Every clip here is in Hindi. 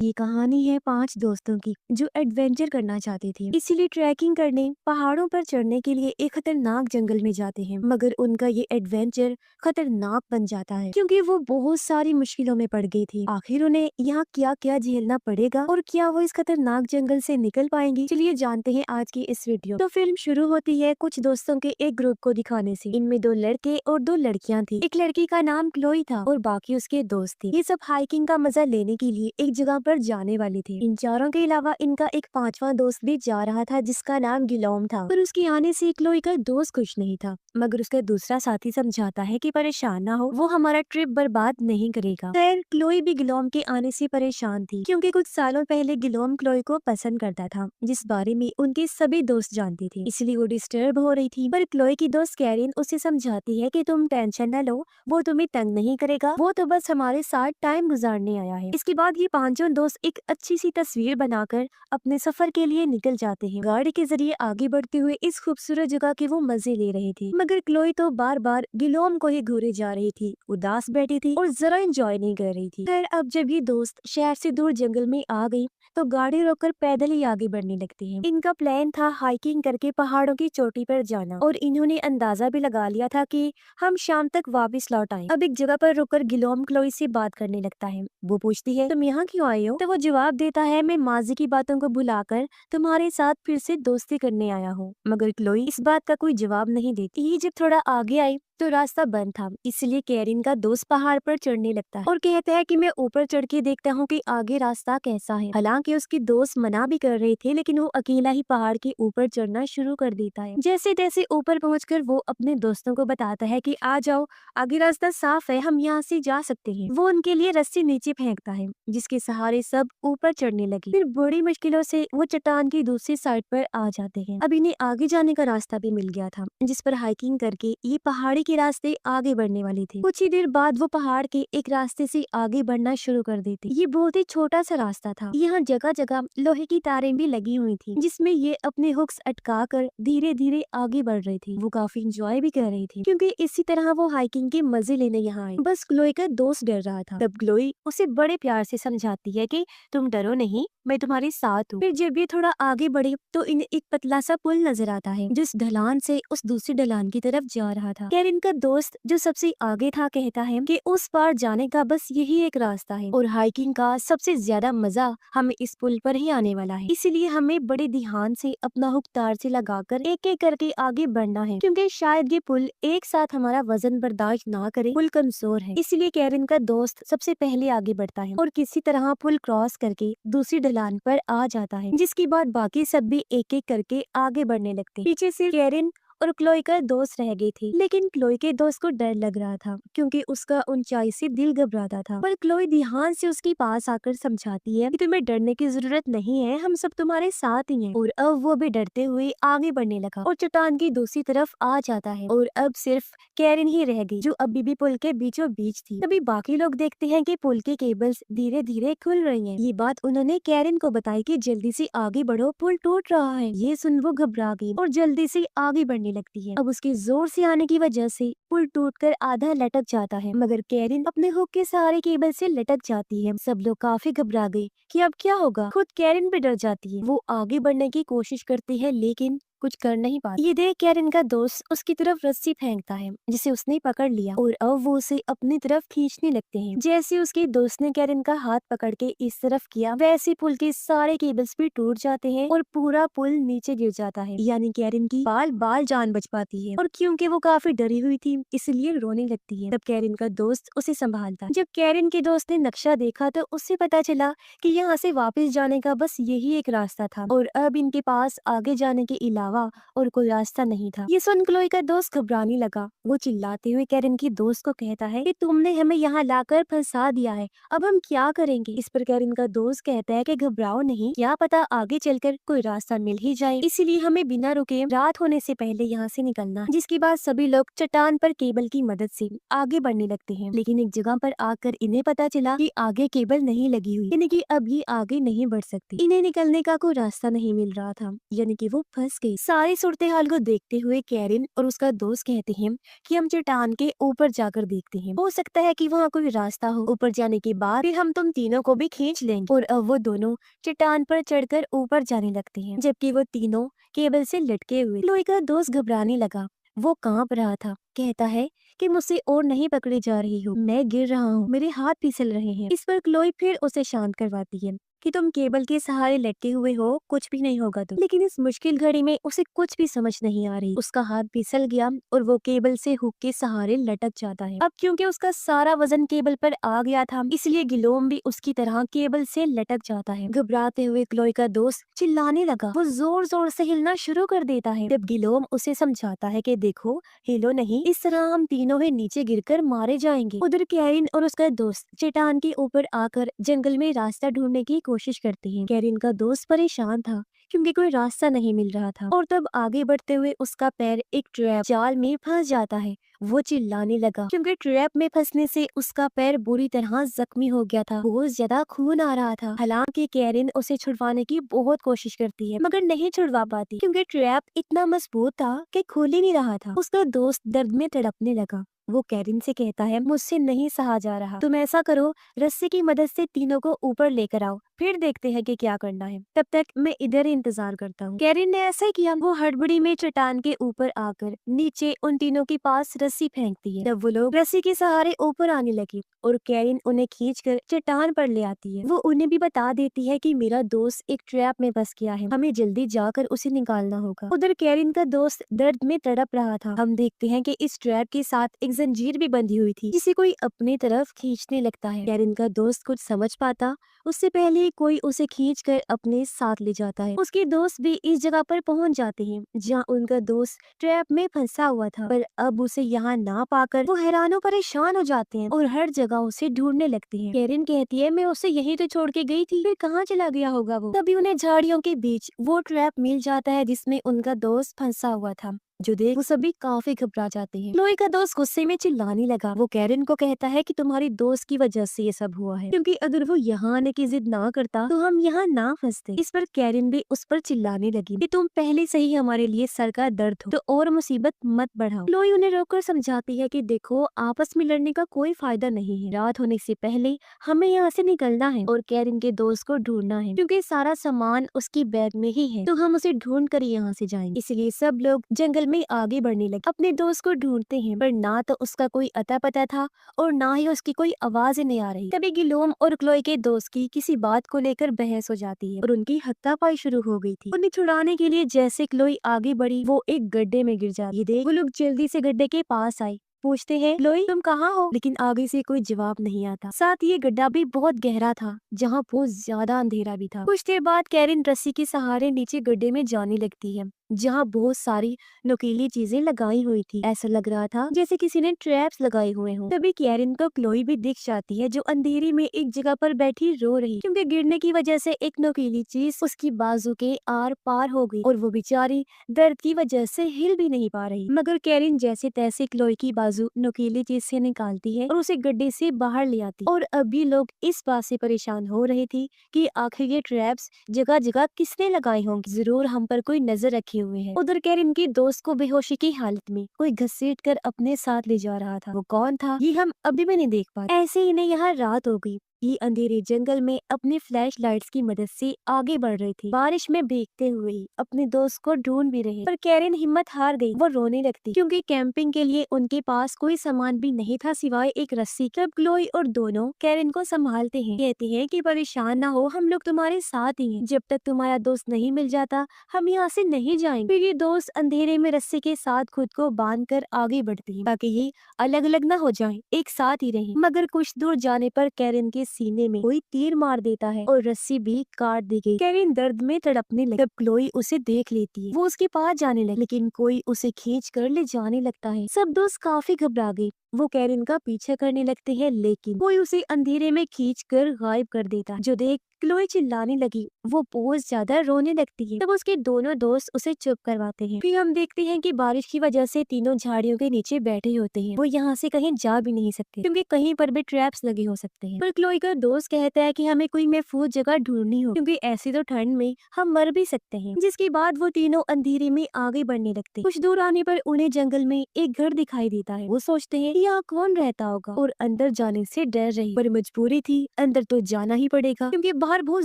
ये कहानी है 5 दोस्तों की जो एडवेंचर करना चाहते थे, इसीलिए ट्रैकिंग करने पहाड़ों पर चढ़ने के लिए एक खतरनाक जंगल में जाते हैं। मगर उनका ये एडवेंचर खतरनाक बन जाता है क्योंकि वो बहुत सारी मुश्किलों में पड़ गई थी। आखिर उन्हें यहाँ क्या क्या झेलना पड़ेगा और क्या वो इस खतरनाक जंगल से निकल पाएंगी, चलिए जानते हैं आज की इस वीडियो। तो फिल्म शुरू होती है कुछ दोस्तों के एक ग्रुप को दिखाने से। इनमें 2 लड़के और 2 लड़कियां थी। एक लड़की का नाम क्लोई था और बाकी उसके दोस्त थे। ये सब हाइकिंग का मजा लेने के लिए एक जगह पर जाने वाले थे। इन चारों के अलावा इनका एक 5वां दोस्त भी जा रहा था जिसका नाम गिलोम था। पर उसके आने से क्लोई का दोस्त खुश नहीं था, मगर उसका दूसरा साथी समझाता है कि परेशान ना हो, वो हमारा ट्रिप बर्बाद नहीं करेगा। खैर क्लोई भी गिलोम के आने से परेशान थी क्योंकि कुछ सालों पहले गिलोम क्लोई को पसंद करता था, जिस बारे में उनके सभी दोस्त जानते थे। इसलिए वो डिस्टर्ब हो रही थी। पर क्लोई की दोस्त कैरिन उसे समझाती है कि तुम टेंशन न लो, वो तुम्हें तंग नहीं करेगा, वो तो बस हमारे साथ टाइम गुजारने आया है। इसके बाद ये पांचों दोस्त एक अच्छी सी तस्वीर बनाकर अपने सफर के लिए निकल जाते हैं। गाड़ी के जरिए आगे बढ़ते हुए इस खूबसूरत जगह के वो मजे ले रहे थे, मगर क्लोई तो बार बार गिलोम को ही घूरे जा रही थी, उदास बैठी थी और जरा एंजॉय नहीं कर रही थी। खैर अब जब ये दोस्त शहर से दूर जंगल में आ गई तो गाड़ी रोककर पैदल ही आगे बढ़ने लगते हैं। इनका प्लान था हाइकिंग करके पहाड़ों की चोटी पर जाना और इन्होंने अंदाजा भी लगा लिया था कि हम शाम तक वापस लौट आए। अब एक जगह पर रुककर गिलोम क्लोई से बात करने लगता है। वो पूछती है तुम यहाँ क्यों आए हो? तो वो जवाब देता है मैं माजी की बातों को भुलाकर तुम्हारे साथ फिर से दोस्ती करने आया हूँ। मगर क्लोई इस बात का कोई जवाब नहीं देती। ये जब थोड़ा आगे आई तो रास्ता बंद था, इसलिए कैरिन का दोस्त पहाड़ पर चढ़ने लगता है और कहता है कि मैं ऊपर चढ़ के देखता हूँ कि आगे रास्ता कैसा है। हालांकि उसके दोस्त मना भी कर रहे थे, लेकिन वो अकेला ही पहाड़ के ऊपर चढ़ना शुरू कर देता है। जैसे तैसे ऊपर पहुंचकर वो अपने दोस्तों को बताता है कि आ जाओ, आगे रास्ता साफ है, हम यहाँ से जा सकते हैं। वो उनके लिए रस्सी नीचे फेंकता है, जिसके सहारे सब ऊपर चढ़ने लगे। फिर बड़ी मुश्किलों से वो चट्टान की दूसरी साइड पर आ जाते हैं। अब इन्हें आगे जाने का रास्ता भी मिल गया था, जिस पर हाइकिंग करके ये पहाड़ी के रास्ते आगे बढ़ने वाले थे। कुछ ही देर बाद वो पहाड़ के एक रास्ते से आगे बढ़ना शुरू कर देते। ये बहुत ही छोटा सा रास्ता था। यहाँ जगह जगह लोहे की तारें भी लगी हुई थी, जिसमें ये अपने हुक्स अटका कर धीरे धीरे आगे बढ़ रहे थे। वो काफी इंजॉय भी कर रही थी क्योंकि इसी तरह वो हाइकिंग के मजे लेने यहाँ आए। बस क्लोई का दोस्त डर रहा था। तब क्लोई उसे बड़े प्यार से समझाती है कि तुम डरो नहीं, मैं तुम्हारे साथ हूँ। फिर जब ये थोड़ा आगे बढ़े तो इन्हें एक पतला सा पुल नजर आता है, जिस ढलान से उस दूसरी ढलान की तरफ जा रहा था। कैरिन का दोस्त जो सबसे आगे था कहता है कि उस पार जाने का बस यही एक रास्ता है और हाइकिंग का सबसे ज्यादा मजा हमें इस पुल पर ही आने वाला है। इसीलिए हमें बड़े ध्यान से अपना हुक तार से लगाकर एक एक करके आगे बढ़ना है, क्योंकि शायद ये पुल एक साथ हमारा वजन बर्दाश्त ना करे। पुल कमजोर है, इसलिए कैरिन का दोस्त सबसे पहले आगे बढ़ता है और किसी तरह पुल क्रॉस करके दूसरी ढलान पर आ जाता है, जिसके बाद बाकी सब भी एक एक करके आगे बढ़ने लगते। पीछे से कैरिन और क्लोई का दोस्त रह गई थी, लेकिन क्लोई के दोस्त को डर लग रहा था क्योंकि उसका ऊंचाई से दिल घबराता था। पर क्लोई ध्यान से उसके पास आकर समझाती है कि तुम्हें डरने की जरूरत नहीं है, हम सब तुम्हारे साथ ही हैं। और अब वो भी डरते हुए आगे बढ़ने लगा और चट्टान की दूसरी तरफ आ जाता है और अब सिर्फ कैरिन ही रह गई जो अभी भी पुल के बीचों बीच थी। तभी बाकी लोग देखते हैं कि पुल के केबल्स धीरे धीरे खुल रही हैं। ये बात उन्होंने कैरिन को बताई कि जल्दी से आगे बढ़ो, पुल टूट रहा है। ये सुन वो घबरा गई और जल्दी से आगे बढ़ने लगती है। अब उसके जोर से आने की वजह से पुल टूटकर आधा लटक जाता है, मगर कैरिन अपने हुक के सहारे केबल से लटक जाती है। सब लोग काफी घबरा गए कि अब क्या होगा। खुद कैरिन भी डर जाती है। वो आगे बढ़ने की कोशिश करती है लेकिन कुछ कर नहीं पाती। ये देख कैरिन का दोस्त उसकी तरफ रस्सी फेंकता है, जिसे उसने पकड़ लिया और अब वो उसे अपनी तरफ खींचने लगते हैं। जैसे उसके दोस्त ने कैरिन का हाथ पकड़ के इस तरफ किया, वैसे पुल के सारे केबल्स भी टूट जाते हैं और पूरा पुल नीचे गिर जाता है। यानी कैरिन की बाल बाल जान बच पाती है और क्योंकि वो काफी डरी हुई थी इसलिए रोने लगती है। तब कैरिन का दोस्त उसे संभालता है। जब कैरिन के दोस्त ने नक्शा देखा तो उससे पता चला कि यहाँ से वापस जाने का बस यही एक रास्ता था और अब इनके पास आगे जाने के अलावा और कोई रास्ता नहीं था। ये सुन क्लोई का दोस्त घबराने लगा। वो चिल्लाते हुए कैरिन की दोस्त को कहता है कि तुमने हमें यहाँ लाकर फंसा दिया है, अब हम क्या करेंगे? इस पर कैरिन का दोस्त कहता है कि घबराओ नहीं, क्या पता आगे चलकर कोई रास्ता मिल ही जाए, इसीलिए हमें बिना रुके रात होने से पहले यहाँ से निकलना। जिसके बाद सभी लोग चट्टान पर केबल की मदद से आगे बढ़ने लगते हैं, लेकिन एक जगह पर आकर इन्हें पता चला कि आगे केबल नहीं लगी हुई, यानी कि अब ये आगे नहीं बढ़ सकती। इन्हें निकलने का कोई रास्ता नहीं मिल रहा था, यानी कि वो फंस गई। सारी सूरत हाल को देखते हुए कैरिन और उसका दोस्त कहते हैं कि हम चट्टान के ऊपर जाकर देखते हैं, हो सकता है कि वहाँ कोई रास्ता हो। ऊपर जाने के बाद फिर हम तुम तीनों को भी खींच लेंगे। और अब वो दोनों चट्टान पर चढ़कर ऊपर जाने लगते हैं, जबकि वो तीनों केबल से लटके हुए। क्लोई का दोस्त घबराने लगा, वो कांप रहा था। कहता है कि मुझसे और नहीं पकड़ी जा रही हो, मैं गिर रहा हूँ, मेरे हाथ फिसल रहे हैं। इस पर क्लोई फिर उसे शांत करवाती है कि तुम केबल के सहारे लटके हुए हो, कुछ भी नहीं होगा तुम। लेकिन इस मुश्किल घड़ी में उसे कुछ भी समझ नहीं आ रही। उसका हाथ फिसल गया और वो केबल से हुक के सहारे लटक जाता है। अब क्योंकि उसका सारा वजन केबल पर आ गया था, इसलिए गिलोम भी उसकी तरह केबल से लटक जाता है। घबराते हुए क्लोई का दोस्त चिल्लाने लगा। वो जोर जोर से हिलना शुरू कर देता है। जब गिलोम उसे समझाता है कि देखो, हिलो नहीं, इस तरह हम तीनों ही नीचे गिरकर मारे जाएंगे। उधर कैरिन और उसका दोस्त चट्टान के ऊपर आकर जंगल में रास्ता ढूंढने की कोशिश करते हैं। कैरिन का दोस्त परेशान था क्योंकि कोई रास्ता नहीं मिल रहा था। और तब आगे बढ़ते हुए उसका पैर एक ट्रैप जाल में फंस जाता है। वो चिल्लाने लगा क्योंकि ट्रैप में फंसने से उसका पैर बुरी तरह जख्मी हो गया था। बहुत ज्यादा खून आ रहा था। हालांकि कैरिन उसे छुड़वाने की बहुत कोशिश करती है, मगर नहीं छुड़वा पाती क्योंकि ट्रैप इतना मजबूत था कि खुल ही नहीं रहा था। उसका दोस्त दर्द में तड़पने लगा। वो कैरिन से कहता है, मुझसे नहीं सहा जा रहा, तुम ऐसा करो, रस्सी की मदद से तीनों को ऊपर लेकर आओ, फिर देखते हैं कि क्या करना है। तब तक मैं इधर ही इंतजार करता हूँ। कैरिन ने ऐसा ही किया। वो हड़बड़ी में चट्टान के ऊपर आकर नीचे उन तीनों के पास रस्सी फेंकती है। तब वो लोग रस्सी के सहारे ऊपर आने लगे और कैरिन उन्हें खींचकर चट्टान पर ले आती है। वो उन्हें भी बता देती है कि मेरा दोस्त एक ट्रैप में फंस गया है, हमें जल्दी जाकर उसे निकालना होगा। उधर कैरिन का दोस्त दर्द में तड़प रहा था। हम देखते हैं कि इस ट्रैप के साथ एक जंजीर भी बंधी हुई थी, जिसे कोई अपनी तरफ खींचने लगता है। कैरिन का दोस्त कुछ समझ पाता उससे पहले कोई उसे खींचकर अपने साथ ले जाता है। उसके दोस्त भी इस जगह पर पहुंच जाते हैं जहां उनका दोस्त ट्रैप में फंसा हुआ था, पर अब उसे यहाँ ना पाकर वो हैरान और परेशान हो जाते हैं और हर जगह उसे ढूंढने लगते हैं। कैरिन कहती है, मैं उसे यहीं तो छोड़ के गई थी, फिर कहाँ चला गया होगा वो। तभी उन्हें झाड़ियों के बीच वो ट्रैप मिल जाता है जिसमें उनका दोस्त फंसा हुआ था, जो देख वो सभी काफी घबरा जाते हैं। क्लोई का दोस्त गुस्से में चिल्लाने लगा। वो कैरिन को कहता है कि तुम्हारी दोस्त की वजह से ये सब हुआ है, क्योंकि अगर वो यहाँ आने की जिद ना करता तो हम यहाँ ना फंसते। इस पर कैरिन भी उस पर चिल्लाने लगी कि तुम पहले से ही हमारे लिए सर का दर्द हो, तो और मुसीबत मत बढ़ाओ। क्लोई उन्हें रोककर समझाती है कि देखो, आपस में लड़ने का कोई फायदा नहीं है, रात होने से पहले हमें यहाँ से निकलना है और कैरिन के दोस्त को ढूंढना है, क्योंकि सारा सामान उसकी बैग में ही है, तो हम उसे ढूंढ कर यहाँ से जाएंगे। इसलिए सब लोग जंगल में आगे बढ़ने लगे, अपने दोस्त को ढूंढते हैं, पर ना तो उसका कोई अता पता था और ना ही उसकी कोई आवाज नहीं आ रही। तभी गिलोम और क्लोई के दोस्त की किसी बात को लेकर बहस हो जाती है और उनकी हाथापाई शुरू हो गई थी। उन्हें छुड़ाने के लिए जैसे क्लोई आगे बढ़ी, वो एक गड्ढे में गिर जाती है। देख वो लोग जल्दी से गड्ढे के पास आए, पूछते हैं, क्लोई तुम कहाँ हो? लेकिन आगे से कोई जवाब नहीं आता। साथ ये गड्ढा भी बहुत गहरा था, जहाँ बहुत ज्यादा अंधेरा भी था। कुछ देर बाद कैरिन रस्सी के सहारे नीचे गड्ढे में जाने लगती है, जहाँ बहुत सारी नुकीली चीजें लगाई हुई थी। ऐसा लग रहा था जैसे किसी ने ट्रैप्स लगाए हुए हों। तभी कैरिन को क्लोई भी दिख जाती है, जो अंधेरे में एक जगह पर बैठी रो रही, क्योंकि गिरने की वजह से एक नुकीली चीज उसकी बाजू के आर पार हो गई और वो बेचारी दर्द की वजह से हिल भी नहीं पा रही। मगर कैरिन जैसे तैसे क्लोई की बाजू नुकीली चीज से निकालती है और उसे गड्ढे से बाहर ले आती। और अभी लोग इस बात से परेशान हो रहे थे कि आखिर ये ट्रैप्स जगह जगह किसने लगाए होंगे, जरूर हम पर कोई नजर रखे हुए हैं। उधर कैरिन की दोस्त को बेहोशी की हालत में कोई घसीट कर अपने साथ ले जा रहा था। वो कौन था ये हम अभी भी नहीं देख पाए। ऐसे ही नहीं, यहाँ रात हो गई। ये अंधेरे जंगल में अपने फ्लैश लाइट्स की मदद से आगे बढ़ रही थी, बारिश में भीगते हुए अपने दोस्त को ढूंढ भी रहे। पर कैरिन हिम्मत हार गई। वो रोने लगती क्योंकि कैंपिंग के लिए उनके पास कोई सामान भी नहीं था सिवाय एक रस्सी। तब क्लोई और दोनों कैरिन को संभालते हैं, कहते हैं कि परेशान ना हो, हम लोग तुम्हारे साथ ही हैं। जब तक तुम्हारा दोस्त नहीं मिल जाता हम यहाँ से नहीं जाएंगे। फिर ये दोस्त अंधेरे में रस्सी के साथ खुद को बांध कर आगे बढ़ते हैं ताकि ये अलग अलग न हो जाएं, एक साथ ही रहें। मगर कुछ दूर जाने पर कैरिन के सीने में कोई तीर मार देता है और रस्सी भी काट दी गई। कैरिन दर्द में तड़पने लगी। तब क्लोई उसे देख लेती है। वो उसके पास जाने लगी, लेकिन कोई उसे खींच कर ले जाने लगता है। सब दोस्त काफी घबरा गए। वो कैरिन का पीछा करने लगते हैं, लेकिन कोई उसे अंधेरे में खींच कर गायब कर देता है, जो देख क्लोई चिल्लाने लगी, वो बहुत ज्यादा रोने लगती है। तब उसके दोनों दोस्त उसे चुप करवाते हैं। फिर हम देखते हैं कि बारिश की वजह से तीनों झाड़ियों के नीचे बैठे होते हैं। वो यहाँ से कहीं जा भी नहीं सकते क्योंकि कहीं पर भी ट्रैप्स लगे हो सकते हैं। पर क्लोई का दोस्त कहता है कि हमें कोई महफूज जगह ढूंढनी हो क्योंकि ऐसी तो ठंड में हम मर भी सकते हैं। जिसके बाद वो तीनों अंधेरे में आगे बढ़ने लगते हैं। कुछ दूर आने पर उन्हें जंगल में एक घर दिखाई देता है। वो सोचते हैं कि यहाँ कौन रहता होगा और अंदर जाने से डर रही, पर मजबूरी थी, अंदर तो जाना ही पड़ेगा क्योंकि बाहर बहुत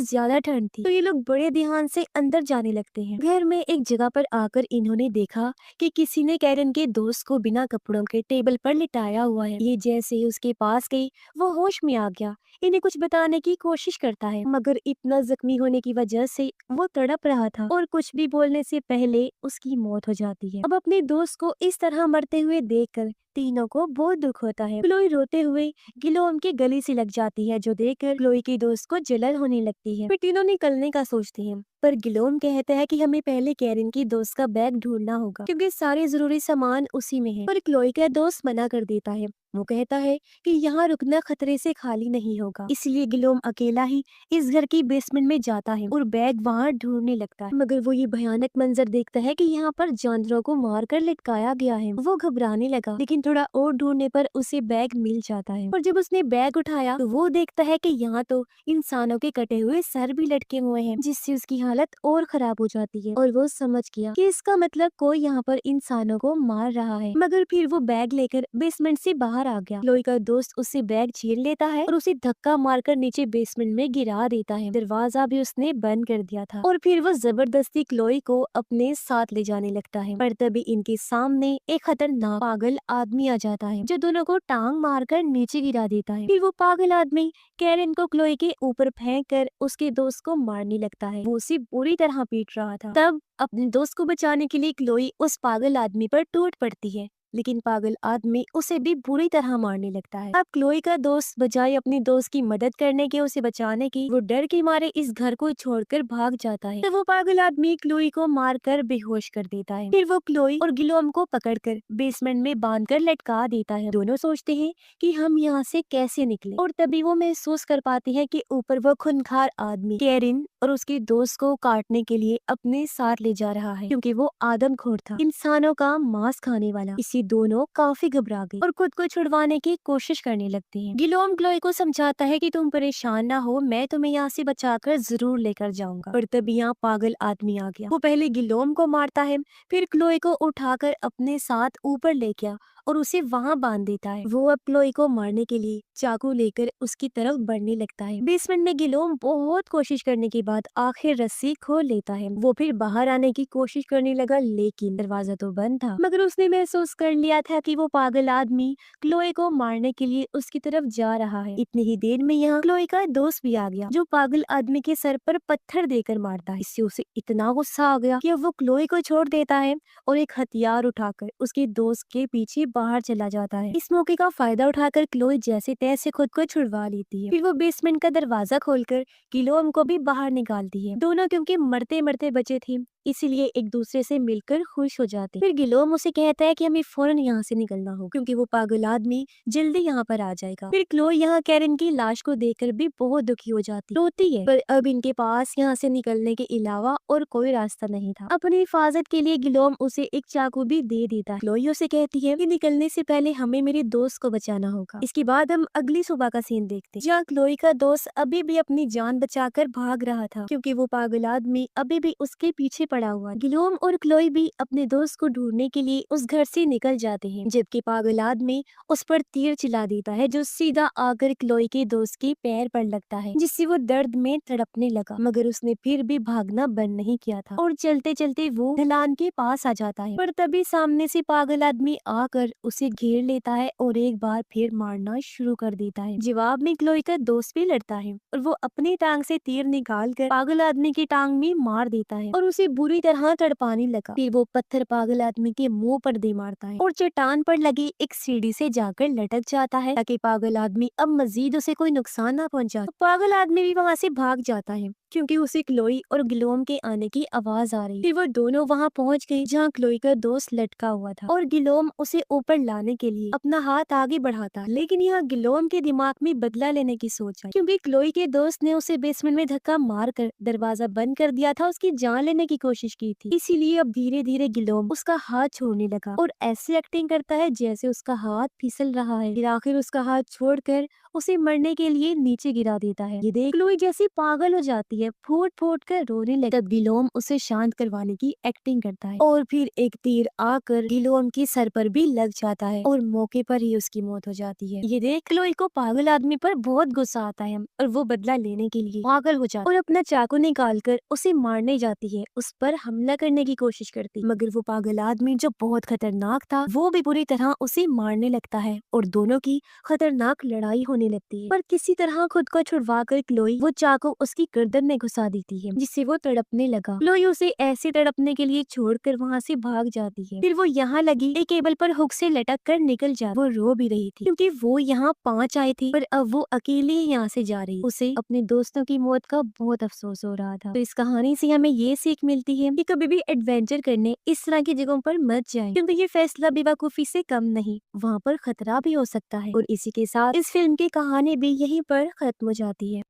ज्यादा ठंड थी। तो ये लोग बड़े ध्यान से अंदर जाने लगते हैं। घर में एक जगह पर आकर इन्होंने देखा कि किसी ने कैरन के दोस्त को बिना कपड़ों के टेबल पर लिटाया हुआ है। ये जैसे ही उसके पास गई, वो होश में आ गया। इन्हें कुछ बताने की कोशिश करता है, मगर इतना जख्मी होने की वजह से वो तड़प रहा था और कुछ भी बोलने से पहले उसकी मौत हो जाती है। अब अपने दोस्त को इस तरह मरते हुए देखकर तीनों को बहुत दुख होता है। क्लोई रोते हुए गिलोम के गले से लग जाती है, जो देखकर क्लोई के दोस्त को जलन होने लगती है। फिर तीनों निकलने का सोचते हैं, पर गिलोम कहता है कि हमें पहले कैरन की दोस्त का बैग ढूंढना होगा क्योंकि सारे जरूरी सामान उसी में है। पर क्लोई का दोस्त मना कर देता है। वो कहता है कि यहाँ रुकना खतरे से खाली नहीं होगा, इसलिए गिलोम अकेला ही इस घर की बेसमेंट में जाता है और बैग वहाँ ढूंढने लगता है। मगर वो ये भयानक मंजर देखता है कि यहाँ पर जानवरों को मारकर लटकाया गया है। वो घबराने लगा, लेकिन थोड़ा और ढूंढने पर उसे बैग मिल जाता है। और जब उसने बैग उठाया तो वो देखता है कि यहाँ तो इंसानों के कटे हुए सर भी लटके हुए हैं, जिससे उसकी हालत और खराब हो जाती है। और वो समझ गया कि इसका मतलब कोई यहाँ पर इंसानों को मार रहा है। मगर फिर वो बैग लेकर बेसमेंट से बाहर आ गया। क्लोई का दोस्त उससे बैग छीन लेता है और उसे धक्का मारकर नीचे बेसमेंट में गिरा देता है। दरवाजा भी उसने बंद कर दिया था और फिर वो जबरदस्ती क्लोई को अपने साथ ले जाने लगता है। पर तभी इनके सामने एक खतरनाक पागल आदमी आ जाता है, जो दोनों को टांग मारकर नीचे गिरा देता है। फिर वो पागल आदमी कैरन को क्लोई के ऊपर फेंक कर उसके दोस्त को मारने लगता है। वो उसे बुरी तरह पीट रहा था। तब अपने दोस्त को बचाने के लिए क्लोई उस पागल आदमी पर टूट पड़ती है, लेकिन पागल आदमी उसे भी बुरी तरह मारने लगता है। अब क्लोई का दोस्त बजाय अपनी दोस्त की मदद करने के, उसे बचाने की, वो डर के मारे इस घर को छोड़कर भाग जाता है। तो वो पागल आदमी क्लोई को मारकर बेहोश कर देता है। फिर वो क्लोई और गिलोम को पकड़कर बेसमेंट में बांधकर लटका देता है। दोनों सोचते हैं कि हम यहाँ से कैसे निकले, और तभी वो महसूस कर पाते हैं कि ऊपर वो खूंखार आदमी कैरिन और उसके दोस्त को काटने के लिए अपने साथ ले जा रहा है, क्योंकि वो आदमखोर था, इंसानों का मांस खाने वाला। इसी दोनों काफी घबरा गए और खुद को छुड़वाने की कोशिश करने लगते हैं। गिलोम क्लोई को समझाता है कि तुम परेशान ना हो, मैं तुम्हें यहाँ से बचाकर जरूर लेकर जाऊंगा। पर तभी यहाँ पागल आदमी आ गया। वो पहले गिलोम को मारता है, फिर क्लोई को उठाकर अपने साथ ऊपर ले गया और उसे वहाँ बांध देता है। वो अब क्लोई को मारने के लिए चाकू लेकर उसकी तरफ बढ़ने लगता है। बेसमेंट में गिलोम बहुत कोशिश करने के बाद आखिर रस्सी खोल लेता है। वो फिर बाहर आने की कोशिश करने लगा, लेकिन दरवाजा तो बंद था। मगर उसने महसूस कर लिया था कि वो पागल आदमी क्लोई को मारने के लिए उसकी तरफ जा रहा है। इतनी ही देर में यहाँ क्लोई का दोस्त भी आ गया, जो पागल आदमी के सर पर पत्थर देकर मारता है। इससे उसे इतना गुस्सा आ गया कि अब वो क्लोई को छोड़ देता है और एक हथियार उठाकर उसके दोस्त के पीछे बाहर चला जाता है। इस मौके का फायदा उठाकर क्लोई जैसे तैसे खुद को छुड़वा लेती है। फिर वो बेसमेंट का दरवाजा खोलकर गिलोम को भी बाहर निकालती है। दोनों क्योंकि मरते मरते बचे थे, इसीलिए एक दूसरे से मिलकर खुश हो जाते। फिर गिलोम उसे कहता है कि हमें फौरन यहाँ से निकलना होगा, क्योंकि वो पागल आदमी जल्दी यहाँ पर आ जाएगा। फिर क्लोई यहाँ कैरन की लाश को देखकर भी बहुत दुखी हो जाती, रोती है। पर अब इनके पास यहाँ से निकलने के अलावा और कोई रास्ता नहीं था। अपनी हिफाजत के लिए गिलोम उसे एक चाकू भी दे देता है। क्लोई उसे कहती है कि निकलने से पहले हमें मेरे दोस्त को बचाना होगा। इसके बाद हम अगली सुबह का सीन देखते हैं, जहाँ क्लोई का दोस्त अभी भी अपनी जान बचाकर भाग रहा था, क्योंकि वो पागल आदमी अभी भी उसके पीछे पड़ा हुआ। गिलोम और क्लोई भी अपने दोस्त को ढूंढने के लिए उस घर से निकल जाते हैं, जबकि पागल आदमी उस पर तीर चला देता है, जो सीधा आकर क्लोई के दोस्त के पैर पर लगता है, जिससे वो दर्द में तड़पने लगा। मगर उसने फिर भी भागना बंद नहीं किया था और चलते चलते वो ढलान के पास आ जाता है। पर तभी सामने से पागल आदमी आकर उसे घेर लेता है और एक बार फिर मारना शुरू कर देता है। जवाब में क्लोई का दोस्त भी लड़ता है और वो अपनी टांग से तीर निकालकर पागल आदमी की टांग में मार देता है और उसे बुरी तरह तड़पाने लगा। फिर वो पत्थर पागल आदमी के मुंह पर दे मारता है और चट्टान पर लगी एक सीढ़ी से जाकर लटक जाता है, ताकि पागल आदमी अब मजीद उसे कोई नुकसान ना पहुंचा। तो पागल आदमी भी वहाँ से भाग जाता है, क्योंकि उसे क्लोई और गिलोम के आने की आवाज आ रही। फिर वो दोनों वहाँ पहुँच गई जहाँ क्लोई का दोस्त लटका हुआ था और गिलोम उसे ऊपर लाने के लिए अपना हाथ आगे बढ़ाता, लेकिन यहाँ गिलोम के दिमाग में बदला लेने की सोच आई क्योंकि क्लोई के दोस्त ने उसे बेसमेंट में धक्का मार कर दरवाजा बंद कर दिया था, उसकी जान लेने की कोशिश की थी। इसीलिए अब धीरे धीरे गिलोम उसका हाथ छोड़ने लगा और ऐसी एक्टिंग करता है जैसे उसका हाथ फिसल रहा है। फिर आखिर उसका हाथ छोड़कर उसे मरने के लिए नीचे गिरा देता है। ये देख क्लोई जैसी पागल हो जाती है, फूट फूट कर रोने लगती है। तब गिलोम उसे शांत करवाने की एक्टिंग करता है और फिर एक तीर आकर गिलोम के सर पर भी लग जाता है और मौके पर ही उसकी मौत हो जाती है। ये देख क्लोई को पागल आदमी पर बहुत गुस्सा आता है और वो बदला लेने के लिए पागल हो जाता है और अपना चाकू निकाल कर उसे मारने जाती है, उस पर हमला करने की कोशिश करती, मगर वो पागल आदमी जो बहुत खतरनाक था वो भी बुरी तरह उसे मारने लगता है और दोनों की खतरनाक लड़ाई होने लगती है। पर किसी तरह खुद को छुड़वा कर क्लोई वो चाकू उसकी गर्दन में घुसा देती है जिससे वो तड़पने लगा। क्लोई उसे ऐसे तड़पने के लिए छोड़कर वहाँ से भाग जाती है। फिर वो यहाँ लगी एक केबल पर हुक से लटक कर निकल जाती। वो रो भी रही थी क्योंकि वो यहाँ 5 आए थे पर अब वो अकेले ही यहाँ से जा रही। उसे अपने दोस्तों की मौत का बहुत अफसोस हो रहा था। तो इस कहानी से हमें ये सीख मिलती है कि कभी भी एडवेंचर करने इस तरह की जगहों पर मत जाएं क्योंकि ये फैसला बेवकूफी से कम नहीं, वहाँ पर खतरा भी हो सकता है। और इसी के साथ इस फिल्म की कहानी भी यहीं पर खत्म हो जाती है।